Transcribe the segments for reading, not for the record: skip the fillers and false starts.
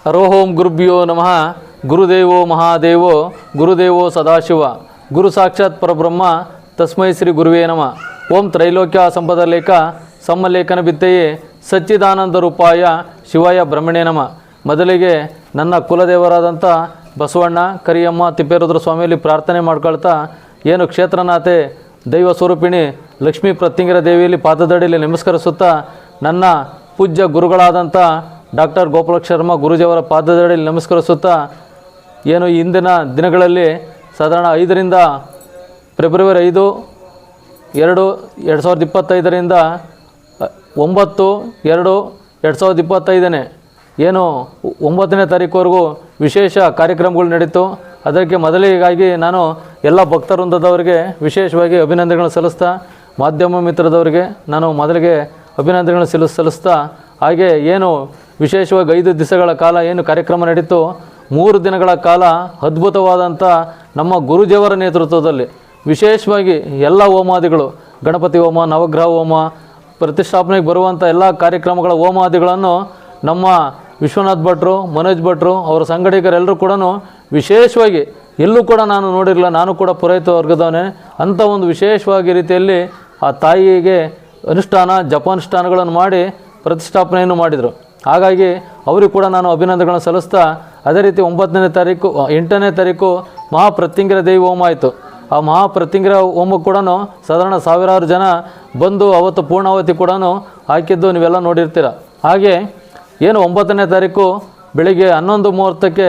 ಹರೋಹೋಂ ಗುರುಭ್ಯೋ ನಮಃ. ಗುರುದೇವೋ ಮಹಾದೇವೋ ಗುರುದೇವೋ ಸದಾಶಿವ. ಗುರು ಸಾಕ್ಷಾತ್ ಪರಬ್ರಹ್ಮ ತಸ್ಮೈ ಶ್ರೀ ಗುರುವೇ ನಮಃ. ಓಂ ತ್ರೈಲೋಕ್ಯ ಸಂಪದಲೇಖ ಸಮ್ಮಲೇಖನ ಬಿತ್ತೆಯೇ ಸಚ್ಚಿದಾನಂದ ರೂಪಾಯ ಶಿವಾಯ ಬ್ರಹ್ಮಣೇ ನಮಃ. ಮೊದಲಿಗೆ ನನ್ನ ಕುಲದೇವರಾದಂಥ ಬಸವಣ್ಣ ಕರಿಯಮ್ಮ ತಿಪ್ಪೇರುದ್ರ ಸ್ವಾಮಿಯಲ್ಲಿ ಪ್ರಾರ್ಥನೆ ಮಾಡ್ಕೊಳ್ತಾ, ಏನು ಕ್ಷೇತ್ರನಾಥೆ ದೈವ ಸ್ವರೂಪಿಣಿ ಲಕ್ಷ್ಮೀ ಪ್ರತ್ಯಂಗಿರ ದೇವಿಯಲ್ಲಿ ಪಾದದಡಿಯಲ್ಲಿ ನಮಸ್ಕರಿಸುತ್ತಾ, ನನ್ನ ಪೂಜ್ಯ ಗುರುಗಳಾದಂಥ ಡಾಕ್ಟರ್ ಗೋಪಾಲಕ್ಷ ಶರ್ಮ ಗುರುಜಿಯವರ ಪಾದದಡಿಯಲ್ಲಿ ನಮಸ್ಕರಿಸುತ್ತಾ, ಏನು ಇಂದಿನ ದಿನಗಳಲ್ಲಿ ಸಾಧಾರಣ 5ರಿಂದ ಫೆಬ್ರವರಿ 5, 2, 2025ರಿಂದ 9/2, 2025 ಏನು 9ನೇ ತಾರೀಕುವರೆಗೂ ವಿಶೇಷ ಕಾರ್ಯಕ್ರಮಗಳು ನಡೀತು. ಅದಕ್ಕೆ ಮೊದಲಿಗಾಗಿ ನಾನು ಎಲ್ಲ ಭಕ್ತವೃಂದದವರಿಗೆ ವಿಶೇಷವಾಗಿ ಅಭಿನಂದನೆಗಳನ್ನು ಸಲ್ಲಿಸ್ತಾ, ಮಾಧ್ಯಮ ಮಿತ್ರದವರಿಗೆ ನಾನು ಮೊದಲಿಗೆ ಅಭಿನಂದನೆಗಳನ್ನು ಸಲ್ಲಿಸ್ತಾ, ಹಾಗೆ ಏನು ವಿಶೇಷವಾಗಿ 5 ದಿವಸಗಳ ಕಾಲ ಏನು ಕಾರ್ಯಕ್ರಮ ನಡೀತು, 3 ದಿನಗಳ ಕಾಲ ಅದ್ಭುತವಾದಂಥ ನಮ್ಮ ಗುರುಜಿಯವರ ನೇತೃತ್ವದಲ್ಲಿ ವಿಶೇಷವಾಗಿ ಎಲ್ಲ ಹೋಮಾದಿಗಳು, ಗಣಪತಿ ಹೋಮ, ನವಗ್ರಹ ಹೋಮ, ಪ್ರತಿಷ್ಠಾಪನೆಗೆ ಬರುವಂಥ ಎಲ್ಲ ಕಾರ್ಯಕ್ರಮಗಳ ಹೋಮಾದಿಗಳನ್ನು ನಮ್ಮ ವಿಶ್ವನಾಥ್ ಭಟ್ರು, ಮನೋಜ್ ಭಟ್ರು ಅವರ ಸಂಗಡಿಗರೆಲ್ಲರೂ ಕೂಡ ವಿಶೇಷವಾಗಿ ಎಲ್ಲೂ ಕೂಡ ನಾನು ನೋಡಿರಲಿಲ್ಲ. ನಾನು ಕೂಡ ಪುರೋಹಿತ ವರ್ಗದವನೇ. ಅಂಥ ಒಂದು ವಿಶೇಷವಾಗಿ ರೀತಿಯಲ್ಲಿ ಆ ತಾಯಿಗೆ ಅನುಷ್ಠಾನ ಜಪಾನುಷ್ಠಾನಗಳನ್ನು ಮಾಡಿ ಪ್ರತಿಷ್ಠಾಪನೆಯನ್ನು ಮಾಡಿದರು. ಹಾಗಾಗಿ ಅವರಿಗೆ ಕೂಡ ನಾನು ಅಭಿನಂದನೆಗಳನ್ನು ಸಲ್ಲಿಸ್ತಾ, ಅದೇ ರೀತಿ 8ನೇ ತಾರೀಕು ಮಹಾಪ್ರತ್ಯಂಗಿರ ದೇವಿ ಹೋಮ ಆಯಿತು. ಆ ಮಹಾಪ್ರತ್ಯಂಗಿರ ಹೋಮಕ್ಕೆ ಕೂಡ ಸಾಧಾರಣ ಸಾವಿರಾರು ಜನ ಬಂದು ಅವತ್ತು ಪೂರ್ಣಾವತಿ ಕೂಡ ಹಾಕಿದ್ದು ನೀವೆಲ್ಲ ನೋಡಿರ್ತೀರ. ಹಾಗೆ ಏನು 9ನೇ ತಾರೀಕು ಬೆಳಿಗ್ಗೆ 11:30ಕ್ಕೆ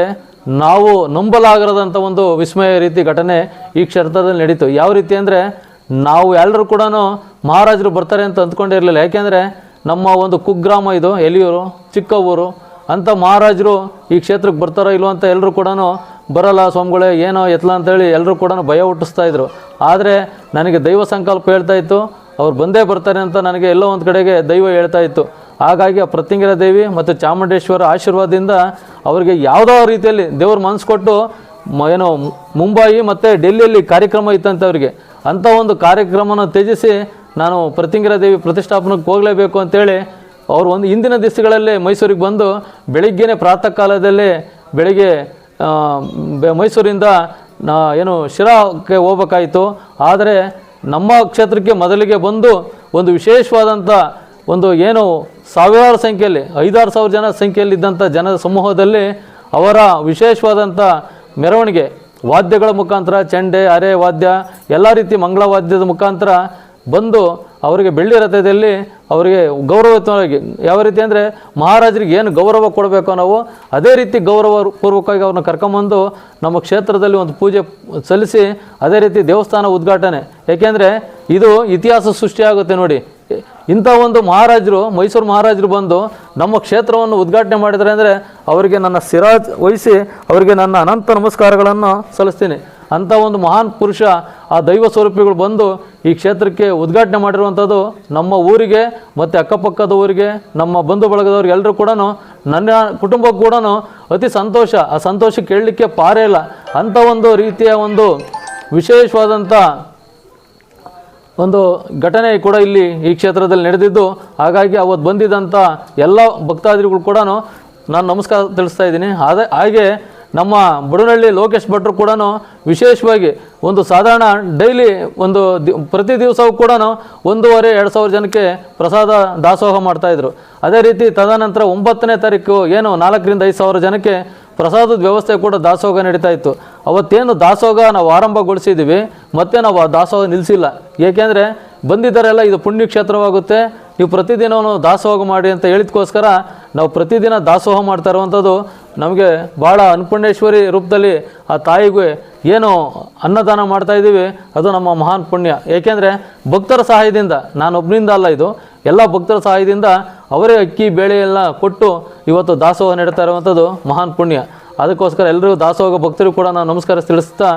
ನಾವು ನಂಬಲಾಗದಂಥ ಒಂದು ವಿಸ್ಮಯ ರೀತಿ ಘಟನೆ ಈ ಕ್ಷೇತ್ರದಲ್ಲಿ ನಡೀತು. ಯಾವ ರೀತಿ ಅಂದರೆ, ನಾವು ಎಲ್ಲರೂ ಕೂಡ ಮಹಾರಾಜರು ಬರ್ತಾರೆ ಅಂತ ಅಂದ್ಕೊಂಡಿರಲಿಲ್ಲ. ಯಾಕೆಂದರೆ ನಮ್ಮ ಒಂದು ಕುಗ್ರಾಮ ಇದು, ಎಲಿಯೂರು, ಚಿಕ್ಕ ಊರು. ಅಂಥ ಮಹಾರಾಜರು ಈ ಕ್ಷೇತ್ರಕ್ಕೆ ಬರ್ತಾರೋ ಇಲ್ವೋ ಅಂತ ಎಲ್ಲರೂ ಕೂಡ ಬರಲ್ಲ ಸ್ವಾಮಿಗಳೇ ಏನೋ ಎತ್ತಲ ಅಂತೇಳಿ ಎಲ್ಲರೂ ಕೂಡ ಭಯ ಹುಟ್ಟಿಸ್ತಾಯಿದ್ರು. ಆದರೆ ನನಗೆ ದೈವ ಸಂಕಲ್ಪ ಹೇಳ್ತಾಯಿತ್ತು, ಅವ್ರು ಬಂದೇ ಬರ್ತಾರೆ ಅಂತ ನನಗೆ ಎಲ್ಲೋ ಒಂದು ಕಡೆಗೆ ದೈವ ಹೇಳ್ತಾಯಿತ್ತು. ಹಾಗಾಗಿ ಆ ಪ್ರತ್ಯಂಗಿರ ದೇವಿ ಮತ್ತು ಚಾಮುಂಡೇಶ್ವರ ಆಶೀರ್ವಾದದಿಂದ ಅವರಿಗೆ ಯಾವುದೋ ರೀತಿಯಲ್ಲಿ ದೇವ್ರ ಮನಸ್ಸು ಕೊಟ್ಟು ಏನೋ ಮುಂಬಯಿ ಮತ್ತು ಡೆಲ್ಲಿಯಲ್ಲಿ ಕಾರ್ಯಕ್ರಮ ಇತ್ತಂತೆ ಅವರಿಗೆ. ಅಂಥ ಒಂದು ಕಾರ್ಯಕ್ರಮನ ತ್ಯಜಿಸಿ ನಾನು ಪ್ರತ್ಯಂಗಿರ ದೇವಿ ಪ್ರತಿಷ್ಠಾಪನೆಗೆ ಹೋಗಲೇಬೇಕು ಅಂತೇಳಿ ಅವರು ಒಂದು ಹಿಂದಿನ ದಿವಸಗಳಲ್ಲೇ ಮೈಸೂರಿಗೆ ಬಂದು ಬೆಳಿಗ್ಗೆನೇ ಪ್ರಾತಃ ಕಾಲದಲ್ಲೇ ಬೆಳಿಗ್ಗೆ ಮೈಸೂರಿಂದ ಏನು ಶಿರಾಕ್ಕೆ ಹೋಗ್ಬೇಕಾಯಿತು. ಆದರೆ ನಮ್ಮ ಕ್ಷೇತ್ರಕ್ಕೆ ಮೊದಲಿಗೆ ಬಂದು ಒಂದು ವಿಶೇಷವಾದಂಥ ಒಂದು ಏನು ಸಾವಿರಾರು ಸಂಖ್ಯೆಯಲ್ಲಿ 5,000-6,000 ಜನ ಸಂಖ್ಯೆಯಲ್ಲಿದ್ದಂಥ ಜನರ ಸಮೂಹದಲ್ಲಿ ಅವರ ವಿಶೇಷವಾದಂಥ ಮೆರವಣಿಗೆ ವಾದ್ಯಗಳ ಮುಖಾಂತರ, ಚೆಂಡೆ, ಅರೆ ವಾದ್ಯ, ಎಲ್ಲ ರೀತಿ ಮಂಗಳವಾದ್ಯದ ಮುಖಾಂತರ ಬಂದು ಅವರಿಗೆ ಬೆಳ್ಳಿ ರಥದಲ್ಲಿ ಅವರಿಗೆ ಗೌರವಯುತವಾಗಿ, ಯಾವ ರೀತಿ ಅಂದರೆ ಮಹಾರಾಜರಿಗೆ ಏನು ಗೌರವ ಕೊಡಬೇಕು ನಾವು ಅದೇ ರೀತಿ ಗೌರವ ಪೂರ್ವಕವಾಗಿ ಅವ್ರನ್ನ ಕರ್ಕೊಂಬಂದು ನಮ್ಮ ಕ್ಷೇತ್ರದಲ್ಲಿ ಒಂದು ಪೂಜೆ ಸಲ್ಲಿಸಿ ಅದೇ ರೀತಿ ದೇವಸ್ಥಾನ ಉದ್ಘಾಟನೆ. ಏಕೆಂದರೆ ಇದು ಇತಿಹಾಸ ಸೃಷ್ಟಿಯಾಗುತ್ತೆ ನೋಡಿ. ಇಂಥ ಒಂದು ಮಹಾರಾಜರು, ಮೈಸೂರು ಮಹಾರಾಜರು ಬಂದು ನಮ್ಮ ಕ್ಷೇತ್ರವನ್ನು ಉದ್ಘಾಟನೆ ಮಾಡಿದರೆ ಅಂದರೆ ಅವರಿಗೆ ನನ್ನ ಸಿರಾಜ್ ವಹಿಸಿ ಅವರಿಗೆ ನನ್ನ ಅನಂತ ನಮಸ್ಕಾರಗಳನ್ನು ಸಲ್ಲಿಸ್ತೀನಿ. ಅಂಥ ಒಂದು ಮಹಾನ್ ಪುರುಷ, ಆ ದೈವ ಸ್ವರೂಪಿಗಳು ಬಂದು ಈ ಕ್ಷೇತ್ರಕ್ಕೆ ಉದ್ಘಾಟನೆ ಮಾಡಿರುವಂಥದ್ದು ನಮ್ಮ ಊರಿಗೆ ಮತ್ತು ಅಕ್ಕಪಕ್ಕದ ಊರಿಗೆ, ನಮ್ಮ ಬಂಧು ಬಳಗದವ್ರಿಗೆ ಎಲ್ಲರೂ ಕೂಡ, ನನ್ನ ಕುಟುಂಬಕ್ಕೂ ಕೂಡ ಅತಿ ಸಂತೋಷ. ಆ ಸಂತೋಷ ಕೇಳಲಿಕ್ಕೆ ಪಾರೇ ಇಲ್ಲ. ಅಂಥ ಒಂದು ರೀತಿಯ ಒಂದು ವಿಶೇಷವಾದಂಥ ಒಂದು ಘಟನೆ ಕೂಡ ಇಲ್ಲಿ ಈ ಕ್ಷೇತ್ರದಲ್ಲಿ ನಡೆದಿದ್ದು. ಹಾಗಾಗಿ ಅವತ್ತು ಬಂದಿದ್ದಂಥ ಎಲ್ಲ ಭಕ್ತಾದಿಗಳು ಕೂಡ ನಾನು ನಮಸ್ಕಾರ ತಿಳಿಸ್ತಾ ಇದ್ದೀನಿ. ಹಾಗೆ ನಮ್ಮ ಬುಡನಹಳ್ಳಿ ಲೋಕೇಶ್ ಭಟ್ರು ಕೂಡ ವಿಶೇಷವಾಗಿ ಒಂದು ಸಾಧಾರಣ ಡೈಲಿ ಒಂದು ಪ್ರತಿ ದಿವಸವೂ ಕೂಡ 1,500-2,000 ಜನಕ್ಕೆ ಪ್ರಸಾದ ದಾಸೋಹ ಮಾಡ್ತಾಯಿದ್ರು. ಅದೇ ರೀತಿ ತದನಂತರ 9ನೇ ತಾರೀಕು ಏನು 4,000-5,000 ಜನಕ್ಕೆ ಪ್ರಸಾದದ ವ್ಯವಸ್ಥೆ ಕೂಡ ದಾಸೋಹ ನಡೀತಾ ಇತ್ತು. ಅವತ್ತೇನು ದಾಸೋಹ ನಾವು ಆರಂಭಗೊಳಿಸಿದ್ದೀವಿ, ಮತ್ತೆ ನಾವು ಆ ದಾಸೋಹ ನಿಲ್ಲಿಸಿಲ್ಲ. ಏಕೆಂದರೆ ಬಂದಿದ್ದಾರೆಲ್ಲ ಇದು ಪುಣ್ಯ ಕ್ಷೇತ್ರವಾಗುತ್ತೆ, ನೀವು ಪ್ರತಿದಿನವೂ ದಾಸೋಹ ಮಾಡಿ ಅಂತ ಹೇಳಿದಕ್ಕೋಸ್ಕರ ನಾವು ಪ್ರತಿದಿನ ದಾಸೋಹ ಮಾಡ್ತಾ ಇರುವಂಥದ್ದು ನಮಗೆ ಭಾಳ ಅನ್ನಪೂರ್ಣೇಶ್ವರಿ ರೂಪದಲ್ಲಿ ಆ ತಾಯಿಗೆ ಏನು ಅನ್ನದಾನ ಮಾಡ್ತಾಯಿದ್ದೀವಿ, ಅದು ನಮ್ಮ ಮಹಾನ್ ಪುಣ್ಯ. ಏಕೆಂದರೆ ಭಕ್ತರ ಸಹಾಯದಿಂದ, ನಾನೊಬ್ಬನಿಂದ ಅಲ್ಲ, ಇದು ಎಲ್ಲ ಭಕ್ತರ ಸಹಾಯದಿಂದ ಅವರೇ ಅಕ್ಕಿ ಬೇಳೆ ಎಲ್ಲ ಕೊಟ್ಟು ಇವತ್ತು ದಾಸೋಹ ನಡೀತಾ ಇರುವಂಥದ್ದು ಮಹಾನ್ ಪುಣ್ಯ. ಅದಕ್ಕೋಸ್ಕರ ಎಲ್ಲರೂ ದಾಸೋಹ ಭಕ್ತರು ಕೂಡ ನಾನು ನಮಸ್ಕಾರ ತಿಳಿಸ್ತಾ,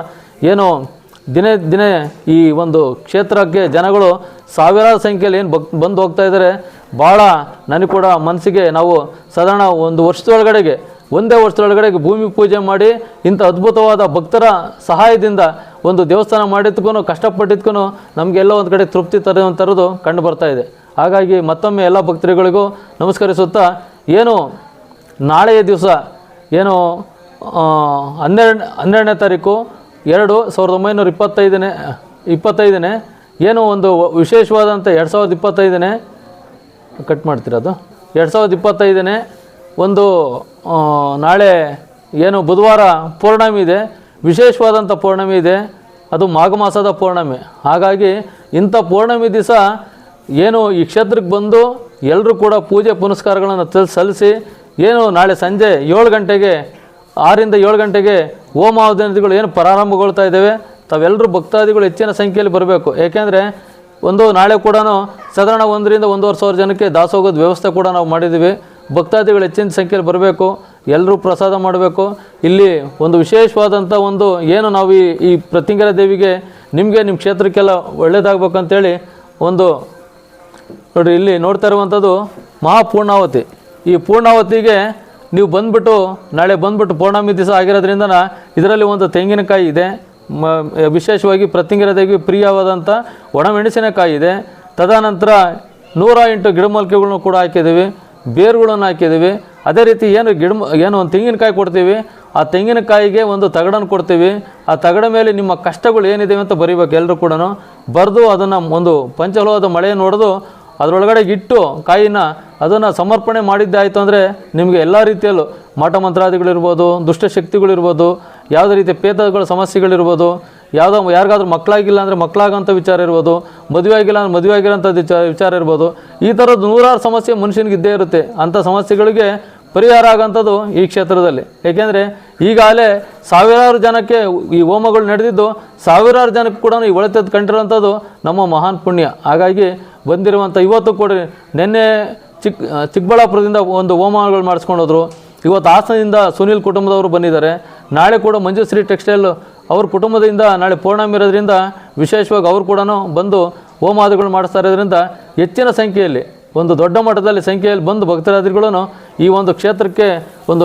ಏನು ದಿನೇ ಈ ಒಂದು ಕ್ಷೇತ್ರಕ್ಕೆ ಜನಗಳು ಸಾವಿರಾರು ಸಂಖ್ಯೆಯಲ್ಲಿ ಏನು ಬಂದು ಹೋಗ್ತಾ ಇದ್ದಾರೆ. ಭಾಳ ನನಗೆ ಕೂಡ ಮನಸ್ಸಿಗೆ, ನಾವು ಸಾಧಾರಣ ಒಂದೇ ವರ್ಷದೊಳಗಡೆಗೆ ಭೂಮಿ ಪೂಜೆ ಮಾಡಿ ಇಂಥ ಅದ್ಭುತವಾದ ಭಕ್ತರ ಸಹಾಯದಿಂದ ಒಂದು ದೇವಸ್ಥಾನ ಮಾಡಿದ್ಕೂ ಕಷ್ಟಪಟ್ಟಿದ್ಕೂ ನಮಗೆಲ್ಲ ಒಂದು ಕಡೆ ತೃಪ್ತಿ ತರುವಂಥದ್ದು ಕಂಡು ಬರ್ತಾ ಇದೆ. ಹಾಗಾಗಿ ಮತ್ತೊಮ್ಮೆ ಎಲ್ಲ ಭಕ್ತರುಗಳಿಗೂ ನಮಸ್ಕರಿಸುತ್ತಾ, ಏನು ನಾಳೆಯ ದಿವಸ ಏನು 12ನೇ ತಾರೀಕು 2/1925 ಏನು ಒಂದು ವಿಶೇಷವಾದಂಥ 2025 ಕಟ್ ಮಾಡ್ತಿರೋದು 2025 ಒಂದು ನಾಳೆ ಏನು ಬುಧವಾರ ಪೌರ್ಣಮಿ ಇದೆ, ವಿಶೇಷವಾದಂಥ ಪೌರ್ಣಮಿ ಇದೆ, ಅದು ಮಾಘ ಮಾಸದ ಪೌರ್ಣಮಿ. ಹಾಗಾಗಿ ಇಂಥ ಪೌರ್ಣಮಿ ದಿವಸ ಏನು ಈ ಕ್ಷೇತ್ರಕ್ಕೆ ಬಂದು ಎಲ್ಲರೂ ಕೂಡ ಪೂಜೆ ಪುನಸ್ಕಾರಗಳನ್ನು ಸಲ್ಲಿಸಿ ಏನು ನಾಳೆ ಸಂಜೆ 7 ಗಂಟೆಗೆ 6 ರಿಂದ 7 ಗಂಟೆಗೆ ಹೋಮಾವಧಿಗಳು ಏನು ಪ್ರಾರಂಭಗೊಳ್ತಾ ಇದ್ದಾವೆ. ತಾವೆಲ್ಲರೂ ಭಕ್ತಾದಿಗಳು ಹೆಚ್ಚಿನ ಸಂಖ್ಯೆಯಲ್ಲಿ ಬರಬೇಕು. ಏಕೆಂದರೆ ನಾಳೆ ಕೂಡ ಸಾಧಾರಣ 1 ರಿಂದ 1.5 ಸಾವಿರ ಜನಕ್ಕೆ ದಾಸೋಗದ ವ್ಯವಸ್ಥೆ ಕೂಡ ನಾವು ಮಾಡಿದ್ದೀವಿ. ಭಕ್ತಾದಿಗಳು ಹೆಚ್ಚಿನ ಸಂಖ್ಯೆಯಲ್ಲಿ ಬರಬೇಕು, ಎಲ್ಲರೂ ಪ್ರಸಾದ ಮಾಡಬೇಕು. ಇಲ್ಲಿ ಒಂದು ವಿಶೇಷವಾದಂಥ ಏನು ನಾವು ಈ ಪ್ರತ್ಯಂಗಿರ ದೇವಿಗೆ ನಿಮಗೆ ನಿಮ್ಮ ಕ್ಷೇತ್ರಕ್ಕೆಲ್ಲ ಒಳ್ಳೆಯದಾಗಬೇಕಂತೇಳಿ ನೋಡಿರಿ, ಇಲ್ಲಿ ನೋಡ್ತಾ ಇರುವಂಥದ್ದು ಮಹಾಪೂರ್ಣಾವತಿ. ಈ ಪೂರ್ಣಾವತಿಗೆ ನೀವು ನಾಳೆ ಬಂದುಬಿಟ್ಟು ಪೌರ್ಣಮಿ ದಿವಸ ಆಗಿರೋದ್ರಿಂದ ಇದರಲ್ಲಿ ಒಂದು ತೆಂಗಿನಕಾಯಿ ಇದೆ, ವಿಶೇಷವಾಗಿ ಪ್ರತ್ಯಂಗಿರ ದೇವಿಗೆ ಪ್ರಿಯವಾದಂಥ ಒಣಮೆಣಸಿನಕಾಯಿ ಇದೆ. ತದನಂತರ 108 ಗಿಡಮೂಲಿಕೆಗಳನ್ನು ಕೂಡ ಹಾಕಿದ್ದೀವಿ, ಬೇರುಗಳನ್ನು ಹಾಕಿದ್ದೀವಿ. ಅದೇ ರೀತಿ ಏನು ಒಂದು ತೆಂಗಿನಕಾಯಿ ಕೊಡ್ತೀವಿ, ಆ ತೆಂಗಿನಕಾಯಿಗೆ ಒಂದು ತಗಡನ್ನು ಕೊಡ್ತೀವಿ. ಆ ತಗಡ ಮೇಲೆ ನಿಮ್ಮ ಕಷ್ಟಗಳು ಏನಿದೆ ಅಂತ ಬರೀಬೇಕು. ಎಲ್ಲರೂ ಕೂಡ ಬರೆದು ಅದನ್ನು ಒಂದು ಪಂಚಲೋಹದ ಮಳೆಯನ್ನು ಹೊಡೆದು ಅದರೊಳಗಡೆ ಇಟ್ಟು ಕಾಯಿನ ಅದನ್ನು ಸಮರ್ಪಣೆ ಮಾಡಿದ್ದೆ ಆಯಿತು ಅಂದರೆ ನಿಮಗೆ ಎಲ್ಲ ರೀತಿಯಲ್ಲೂ ಮಾಟ ಮಂತ್ರಾದಿಗಳಿರ್ಬೋದು, ದುಷ್ಟಶಕ್ತಿಗಳಿರ್ಬೋದು, ಯಾವುದೇ ರೀತಿಯ ಪೇತಗಳ ಸಮಸ್ಯೆಗಳಿರ್ಬೋದು, ಯಾರಿಗಾದ್ರೂ ಮಕ್ಕಳಾಗಿಲ್ಲ ಅಂದರೆ ಮಕ್ಕಳಾಗೋಂಥ ವಿಚಾರ ಇರ್ಬೋದು, ಮದುವೆ ಆಗಿಲ್ಲ ಅಂದರೆ ಮದುವೆ ಆಗಿರೋಂಥ ವಿಚಾರ ಇರ್ಬೋದು. ಈ ಥರದ್ದು 100 ಸಮಸ್ಯೆ ಮನುಷ್ಯನಿಗೆ ಇದ್ದೇ ಇರುತ್ತೆ. ಅಂಥ ಸಮಸ್ಯೆಗಳಿಗೆ ಪರಿಹಾರ ಆಗೋಂಥದ್ದು ಈ ಕ್ಷೇತ್ರದಲ್ಲಿ. ಏಕೆಂದರೆ ಈಗಾಗಲೇ ಸಾವಿರಾರು ಜನಕ್ಕೆ ಈ ಹೋಮಗಳು ನಡೆದಿದ್ದು, ಸಾವಿರಾರು ಜನಕ್ಕೆ ಕೂಡ ಈ ಒಳಿತದ್ದು ಕಂಡಿರೋಂಥದ್ದು ನಮ್ಮ ಮಹಾನ್ ಪುಣ್ಯ. ಹಾಗಾಗಿ ಬಂದಿರುವಂಥ ಇವತ್ತು ಕೂಡ ನಿನ್ನೆ ಚಿಕ್ಕಬಳ್ಳಾಪುರದಿಂದ ಒಂದು ಹೋಮಗಳು ಮಾಡಿಸ್ಕೊಂಡೋದ್ರು. ಇವತ್ತು ಹಾಸನದಿಂದ ಸುನೀಲ್ ಕುಟುಂಬದವರು ಬಂದಿದ್ದಾರೆ. ನಾಳೆ ಕೂಡ ಮಂಜುಶ್ರೀ ಟೆಕ್ಸ್ಟೈಲ್ ಅವ್ರ ಕುಟುಂಬದಿಂದ ನಾಳೆ ಪೌರ್ಣಮಿ ಇರೋದ್ರಿಂದ ವಿಶೇಷವಾಗಿ ಅವರು ಕೂಡ ಬಂದು ಹೋಮಾದಿಗಳು ಮಾಡಿಸ್ತಾ ಇರೋದ್ರಿಂದ ಹೆಚ್ಚಿನ ಸಂಖ್ಯೆಯಲ್ಲಿ ದೊಡ್ಡ ಮಟ್ಟದಲ್ಲಿ ಸಂಖ್ಯೆಯಲ್ಲಿ ಬಂದು ಭಕ್ತರಾದಿಗಳು ಈ ಒಂದು ಕ್ಷೇತ್ರಕ್ಕೆ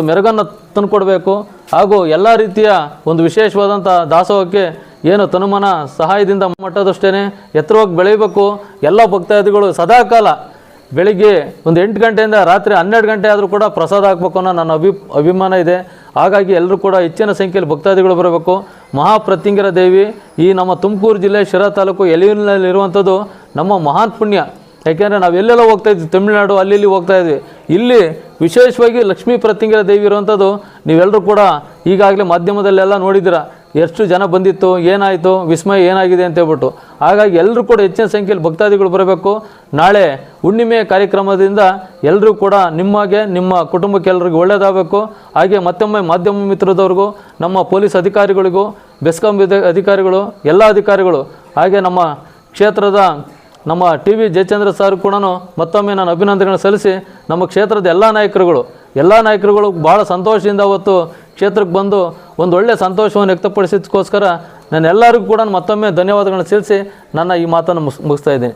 ಮೆರುಗನ್ನು ತಂದುಕೊಡ್ಬೇಕು. ಹಾಗೂ ಎಲ್ಲ ರೀತಿಯ ವಿಶೇಷವಾದಂಥ ದಾಸೋಹಕ್ಕೆ ಏನು ತನುಮನ ಸಹಾಯದಿಂದ ಮಟ್ಟದಷ್ಟೇ ಎತ್ತರವಾಗಿ ಬೆಳೀಬೇಕು. ಎಲ್ಲ ಭಕ್ತಾದಿಗಳು ಸದಾಕಾಲ ಬೆಳಿಗ್ಗೆ 8 ಗಂಟೆಯಿಂದ ರಾತ್ರಿ 12 ಗಂಟೆ ಆದರೂ ಕೂಡ ಪ್ರಸಾದ ಹಾಕಬೇಕು ಅನ್ನೋ ನನ್ನ ಅಭಿಮಾನ ಇದೆ. ಹಾಗಾಗಿ ಎಲ್ಲರೂ ಕೂಡ ಹೆಚ್ಚಿನ ಸಂಖ್ಯೆಯಲ್ಲಿ ಭಕ್ತಾದಿಗಳು ಬರಬೇಕು. ಮಹಾಪ್ರತ್ಯಂಗಿರ ದೇವಿ ಈ ನಮ್ಮ ತುಮಕೂರು ಜಿಲ್ಲೆ ಶಿರಾ ತಾಲೂಕು ಎಲಿಯೂರಿನಲ್ಲಿರುವಂಥದ್ದು ನಮ್ಮ ಮಹಾನ್ ಪುಣ್ಯ. ಯಾಕೆಂದರೆ ನಾವು ಎಲ್ಲೆಲ್ಲ ಹೋಗ್ತಾಯಿದ್ವಿ, ತಮಿಳುನಾಡು ಅಲ್ಲಿ ಹೋಗ್ತಾಯಿದ್ವಿ. ಇಲ್ಲಿ ವಿಶೇಷವಾಗಿ ಲಕ್ಷ್ಮೀ ಪ್ರತ್ಯಂಗಿರ ದೇವಿ ಇರುವಂಥದ್ದು ನೀವೆಲ್ಲರೂ ಕೂಡ ಈಗಾಗಲೇ ಮಾಧ್ಯಮದಲ್ಲೆಲ್ಲ ನೋಡಿದ್ದೀರ, ಎಷ್ಟು ಜನ ಬಂದಿತ್ತು, ಏನಾಯಿತು, ವಿಸ್ಮಯ ಏನಾಗಿದೆ ಅಂತ ಹೇಳ್ಬಿಟ್ಟು. ಹಾಗಾಗಿ ಎಲ್ಲರೂ ಕೂಡ ಹೆಚ್ಚಿನ ಸಂಖ್ಯೆಯಲ್ಲಿ ಭಕ್ತಾದಿಗಳು ಬರಬೇಕು. ನಾಳೆ ಹುಣ್ಣಿಮೆ ಕಾರ್ಯಕ್ರಮದಿಂದ ಎಲ್ಲರೂ ಕೂಡ ನಿಮಗೆ ನಿಮ್ಮ ಕುಟುಂಬಕ್ಕೆ ಎಲ್ಲರಿಗೂ ಒಳ್ಳೆಯದಾಗಬೇಕು. ಹಾಗೆ ಮತ್ತೊಮ್ಮೆ ಮಾಧ್ಯಮ ಮಿತ್ರದವ್ರಿಗೂ, ನಮ್ಮ ಪೊಲೀಸ್ ಅಧಿಕಾರಿಗಳಿಗೂ, ಬೆಸ್ಕಾಂ ಅಧಿಕಾರಿಗಳು, ಎಲ್ಲ ಅಧಿಕಾರಿಗಳು, ಹಾಗೆ ನಮ್ಮ ಕ್ಷೇತ್ರದ ನಮ್ಮ TV ಜಯಚಂದ್ರ ಸರ್ ಕೂಡ ಮತ್ತೊಮ್ಮೆ ನಾನು ಅಭಿನಂದನೆಗಳನ್ನು ಸಲ್ಲಿಸಿ ನಮ್ಮ ಕ್ಷೇತ್ರದ ಎಲ್ಲ ನಾಯಕರುಗಳು ಭಾಳ ಸಂತೋಷದಿಂದ ಅವತ್ತು ಕ್ಷೇತ್ರಕ್ಕೆ ಬಂದು ಒಳ್ಳೆಯ ಸಂತೋಷವನ್ನು ವ್ಯಕ್ತಪಡಿಸಿದ್ದಕ್ಕೋಸ್ಕರ ನಾನು ಎಲ್ಲರಿಗೂ ಕೂಡ ಮತ್ತೊಮ್ಮೆ ಧನ್ಯವಾದಗಳನ್ನು ತಿಳಿಸಿ ನನ್ನ ಈ ಮಾತನ್ನು ಮುಗಿಸ್ತಾ ಇದ್ದೀನಿ.